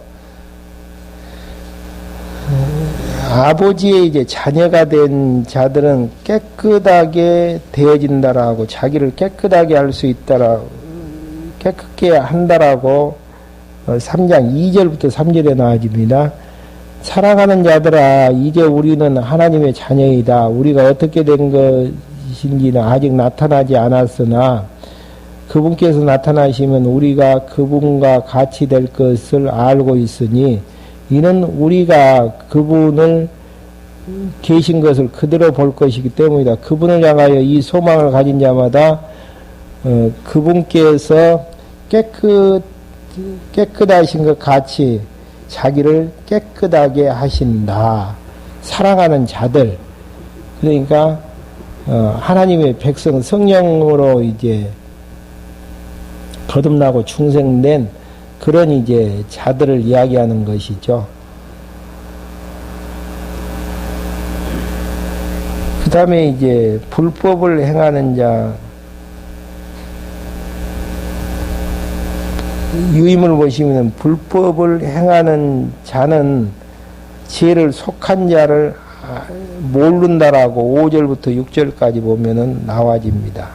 아버지의 이제 자녀가 된 자들은 깨끗하게 되어진다라고, 자기를 깨끗하게 할 수 있다라고, 깨끗게 한다라고 3장 2절부터 3절에 나와집니다. 사랑하는 자들아, 이제 우리는 하나님의 자녀이다. 우리가 어떻게 된 것인지는 아직 나타나지 않았으나 그분께서 나타나시면 우리가 그분과 같이 될 것을 알고 있으니 이는 우리가 그분을 계신 것을 그대로 볼 것이기 때문이다. 그분을 향하여 이 소망을 가진 자마다 그분께서 깨끗하신 것 같이 자기를 깨끗하게 하신다. 사랑하는 자들. 그러니까, 하나님의 백성 성령으로 이제 거듭나고 중생된 그런 이제 자들을 이야기하는 것이죠. 그 다음에 이제 불법을 행하는 자, 유임을 보시면 불법을 행하는 자는 죄를 속한 자를 모른다라고 5절부터 6절까지 보면은 나와집니다.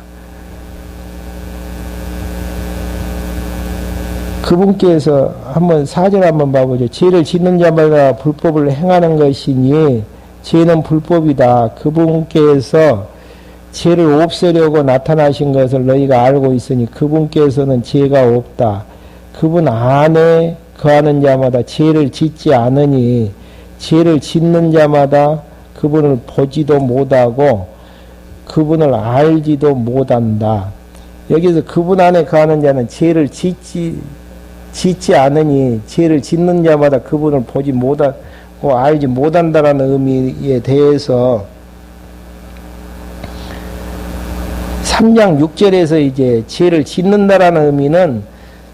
그분께서 한번 4절 한번 봐보죠. 죄를 짓는 자마다 불법을 행하는 것이니 죄는 불법이다. 그분께서 죄를 없애려고 나타나신 것을 너희가 알고 있으니 그분께서는 죄가 없다. 그분 안에 거하는 자마다 죄를 짓지 않으니 죄를 짓는 자마다 그분을 보지도 못하고 그분을 알지도 못한다. 여기서 그분 안에 거하는 자는 죄를 짓지 않으니 죄를 짓는 자마다 그분을 보지 못하고 알지 못한다라는 의미에 대해서 3장 6절에서 이제 죄를 짓는다라는 의미는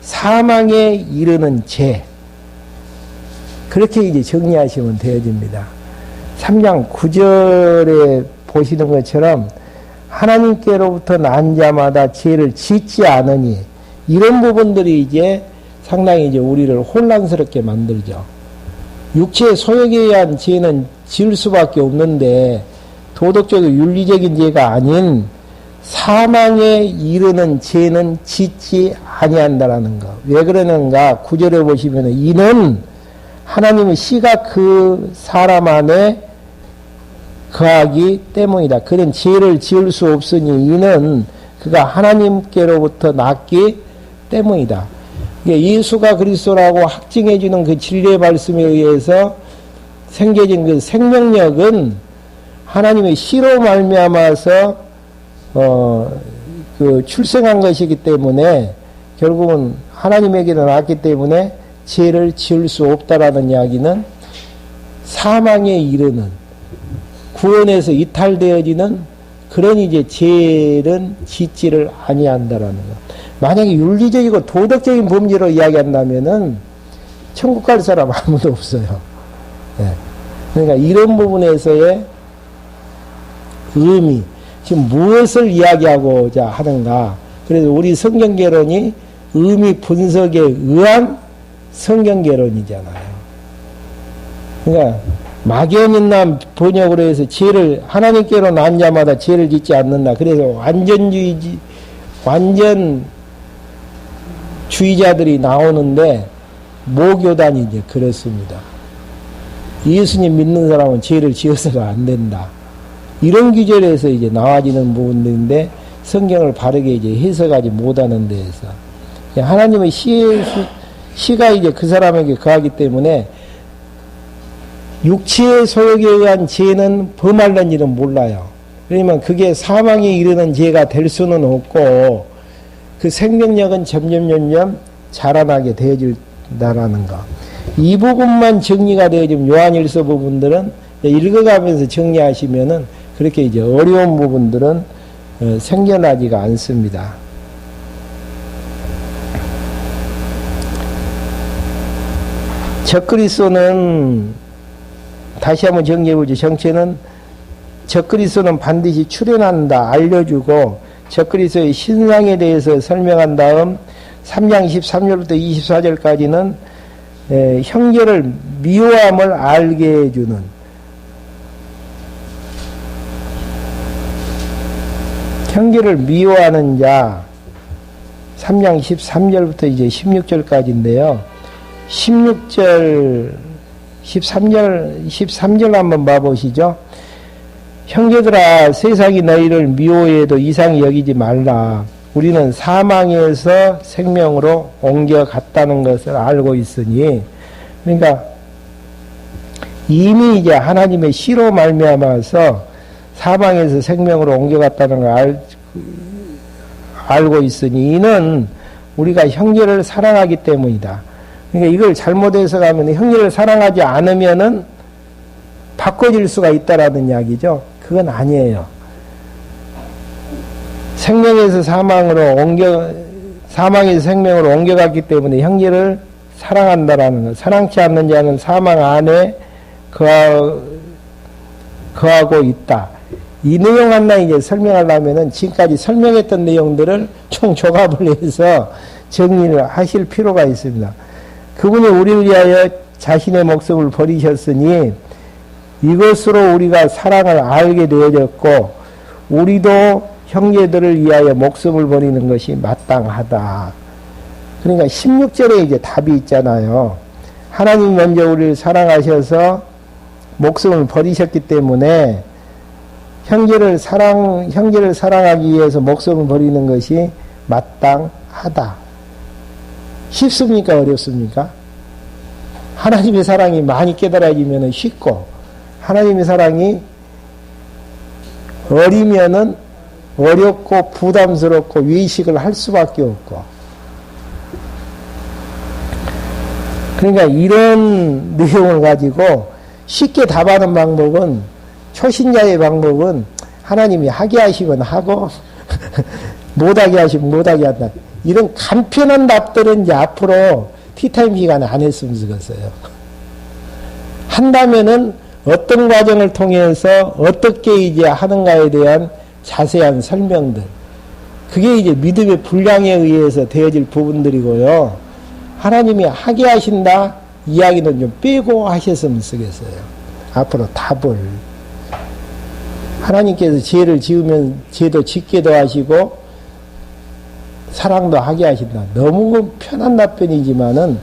사망에 이르는 죄. 그렇게 이제 정리하시면 되어집니다. 3장 9절에 보시는 것처럼 하나님께로부터 난 자마다 죄를 짓지 않으니 이런 부분들이 이제 상당히 이제 우리를 혼란스럽게 만들죠. 육체의 소욕에 의한 죄는 지을 수밖에 없는데 도덕적이고 윤리적인 죄가 아닌 사망에 이르는 죄는 짓지 아니한다라는 거. 왜 그러는가? 9절에 보시면 이는 하나님의 씨가 그 사람 안에 거하기 때문이다. 그런 죄를 지을 수 없으니 이는 그가 하나님께로부터 났기 때문이다. 예수가 그리스도라고 확증해주는 그 진리의 말씀에 의해서 생겨진 그 생명력은 하나님의 씨로 말미암아서 그 출생한 것이기 때문에 결국은 하나님에게는 왔기 때문에 죄를 지을 수 없다라는 이야기는 사망에 이르는 구원에서 이탈되어지는 그런 이제 죄는 짓지를 아니한다라는 것. 만약에 윤리적이고 도덕적인 범죄로 이야기한다면은 천국 갈 사람 아무도 없어요. 네. 그러니까 이런 부분에서의 의미, 지금 무엇을 이야기하고자 하는가. 그래서 우리 성경개론이 의미 분석에 의한 성경개론이잖아요. 그러니까 막연인남 번역으로 해서 죄를 하나님께로 난 자마다 죄를 짓지 않는다. 그래서 완전주의자들이 나오는데 모교단이 이제 그렇습니다. 예수님 믿는 사람은 죄를 지어서가 안 된다. 이런 기절에서 이제 나와지는 부분들인데 성경을 바르게 이제 해석하지 못하는 데에서 하나님의 시가 이제 그 사람에게 거하기 때문에 육체의 소욕에 의한 죄는 범하는 일은 몰라요. 그러면 그게 사망에 이르는 죄가 될 수는 없고 그 생명력은 점점 자라나게 되어진다라는 거. 이 부분만 정리가 되어지면 요한일서 부분들은 읽어가면서 정리하시면은 그렇게 이제 어려운 부분들은 생겨나지가 않습니다. 적그리스도는 다시 한번 정리해보죠. 정체는 적그리스도는 반드시 출현한다 알려주고 적그리스도의 신상에 대해서 설명한 다음 3장 23절부터 24절까지는 형제를 미워함을 알게 해주는 형제를 미워하는 자 3장 13절부터 이제 16절까지인데요. 16절 13절 한번 봐보시죠. 형제들아 세상이 너희를 미워해도 이상히 여기지 말라. 우리는 사망에서 생명으로 옮겨갔다는 것을 알고 있으니 그러니까 이미 이제 하나님의 씨로 말미암아서 사망에서 생명으로 옮겨갔다는 걸 알고 있으니 이는 우리가 형제를 사랑하기 때문이다. 그러니까 이걸 잘못 해석하면 형제를 사랑하지 않으면은 바꿔질 수가 있다라는 이야기죠. 그건 아니에요. 생명에서 사망에서 생명으로 옮겨갔기 때문에 형제를 사랑한다라는 것. 사랑치 않는 자는 사망 안에 거하고 있다. 이 내용 하나 이제 설명하려면은 지금까지 설명했던 내용들을 총 조합을 해서 정리를 하실 필요가 있습니다. 그분이 우리를 위하여 자신의 목숨을 버리셨으니 이것으로 우리가 사랑을 알게 되어졌고 우리도 형제들을 위하여 목숨을 버리는 것이 마땅하다. 그러니까 16절에 이제 답이 있잖아요. 하나님 먼저 우리를 사랑하셔서 목숨을 버리셨기 때문에 형제를 사랑하기 위해서 목숨을 버리는 것이 마땅하다. 쉽습니까? 어렵습니까? 하나님의 사랑이 많이 깨달아지면 쉽고, 하나님의 사랑이 어리면은 어렵고 부담스럽고 외식을 할 수밖에 없고. 그러니까 이런 내용을 가지고 쉽게 답하는 방법은, 초신자의 방법은 하나님이 하게 하시면 하고 못하게 하시면 못하게 한다. 이런 간편한 답들은 이제 앞으로 티타임 시간에 안 했으면 좋겠어요. 한다면은 어떤 과정을 통해서 어떻게 이제 하는가에 대한 자세한 설명들. 그게 이제 믿음의 분량에 의해서 되어질 부분들이고요. 하나님이 하게 하신다 이야기는 좀 빼고 하셨으면 쓰겠어요. 앞으로 답을. 하나님께서 죄를 지으면 죄도 짓게도 하시고 사랑도 하게 하신다. 너무 편한 답변이지만은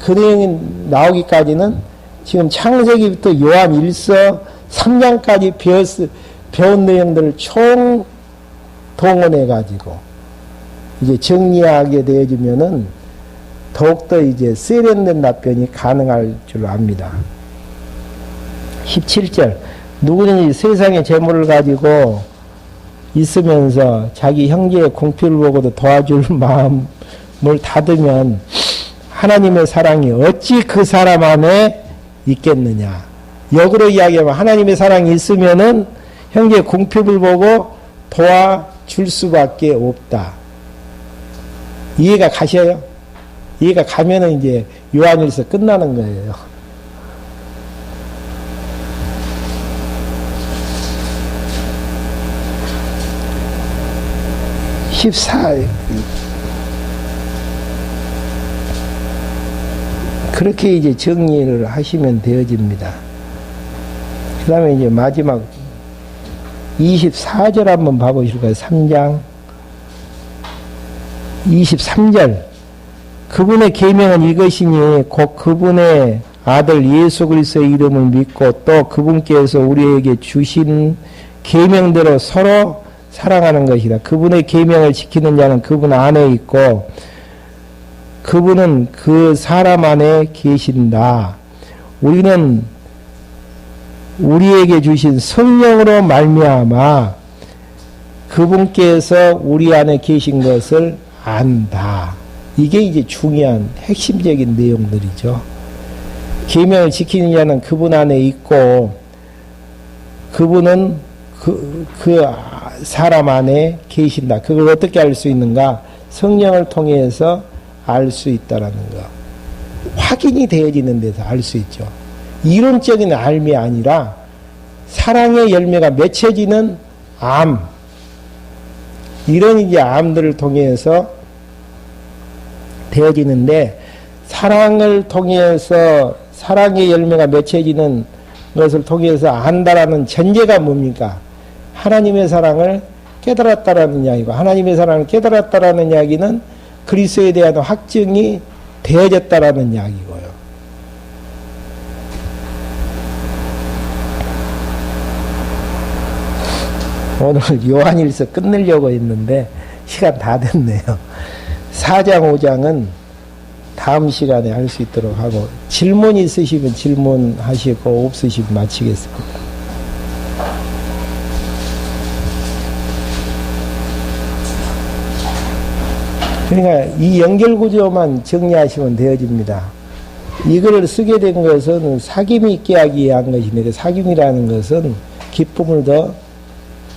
그 내용이 나오기까지는 지금 창세기부터 요한 1서 3장까지 배운 내용들을 총 동원해가지고 이제 정리하게 되어지면은 더욱더 이제 세련된 답변이 가능할 줄 압니다. 17절. 누구든지 세상의 재물을 가지고 있으면서 자기 형제의 궁핍을 보고도 도와줄 마음을 닫으면 하나님의 사랑이 어찌 그 사람 안에 있겠느냐. 역으로 이야기하면 하나님의 사랑이 있으면은 형제의 궁핍을 보고 도와줄 수밖에 없다. 이해가 가셔요? 이해가 가면은 이제 요한일서 끝나는 거예요. 14. 그렇게 이제 정리를 하시면 되어집니다. 그 다음에 이제 마지막 24절 한번 봐보실까요? 3장 23절. 그분의 계명은 이것이니 곧 그분의 아들 예수 그리스도의 이름을 믿고 또 그분께서 우리에게 주신 계명대로 서로 사랑하는 것이다. 그분의 계명을 지키는 자는 그분 안에 있고 그분은 그 사람 안에 계신다. 우리는 우리에게 주신 성령으로 말미암아 그분께서 우리 안에 계신 것을 안다. 이게 이제 중요한 핵심적인 내용들이죠. 계명을 지키는 자는 그분 안에 있고 그분은 그 사람 안에 계신다. 그걸 어떻게 알 수 있는가? 성령을 통해서 알 수 있다라는 거. 확인이 되어지는 데서 알 수 있죠. 이론적인 알미 아니라 사랑의 열매가 맺혀지는 암. 이런 이제 암들을 통해서 되어지는데 사랑을 통해서 사랑의 열매가 맺혀지는 것을 통해서 안다라는 전제가 뭡니까? 하나님의 사랑을 깨달았다라는 이야기고 하나님의 사랑을 깨달았다라는 이야기는 그리스도에 대한 확증이 되어졌다라는 이야기고요. 오늘 요한일서 끝내려고 했는데 시간 다 됐네요. 4장 5장은 다음 시간에 할 수 있도록 하고 질문 있으시면 질문하시고 없으시면 마치겠습니다. 그러니까 이 연결구조만 정리하시면 되어집니다. 이거를 쓰게 된 것은 사귐이 있게 하기 위한 것인데, 사귐이라는 것은 기쁨을 더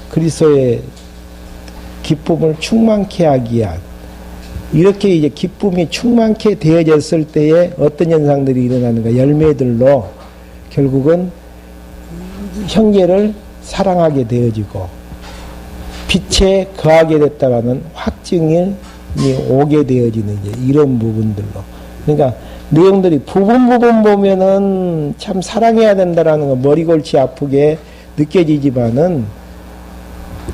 그리스도의 기쁨을 충만케 하기 위한, 이렇게 이제 기쁨이 충만케 되어졌을 때에 어떤 현상들이 일어나는가, 열매들로 결국은 형제를 사랑하게 되어지고 빛에 거하게 됐다라는 확증이 오게 되어지는 이제 이런 부분들로. 그러니까 내용들이 부분 보면은 참 사랑해야 된다라는 거 머리골치 아프게 느껴지지만은,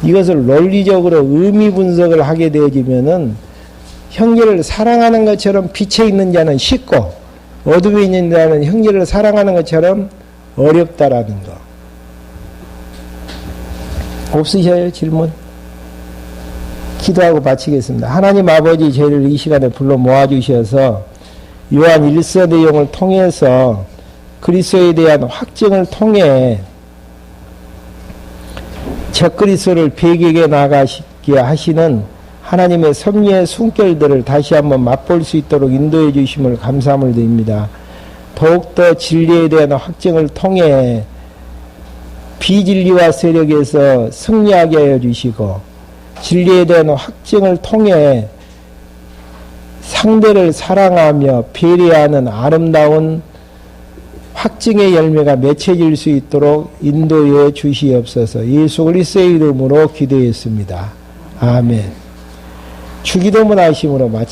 이것을 논리적으로 의미 분석을 하게 되어지면은 형제를 사랑하는 것처럼 빛에 있는 자는 쉽고 어둠에 있는 자는 형제를 사랑하는 것처럼 어렵다라는 거. 없으셔요? 질문? 기도하고 마치겠습니다. 하나님 아버지, 저희를 이 시간에 불러 모아주셔서 요한 1서 내용을 통해서 그리스도에 대한 확증을 통해 적그리스도를 배격해 나가시게 하시는 하나님의 섭리의 숨결들을 다시 한번 맛볼 수 있도록 인도해 주심을 감사함을 드립니다. 더욱더 진리에 대한 확증을 통해 비진리와 세력에서 승리하게 하여 주시고, 진리에 대한 확증을 통해 상대를 사랑하며 배려하는 아름다운 확증의 열매가 맺혀질 수 있도록 인도해 주시옵소서. 예수 그리스도의 이름으로 기도했습니다. 아멘. 주기도문 하심으로 마치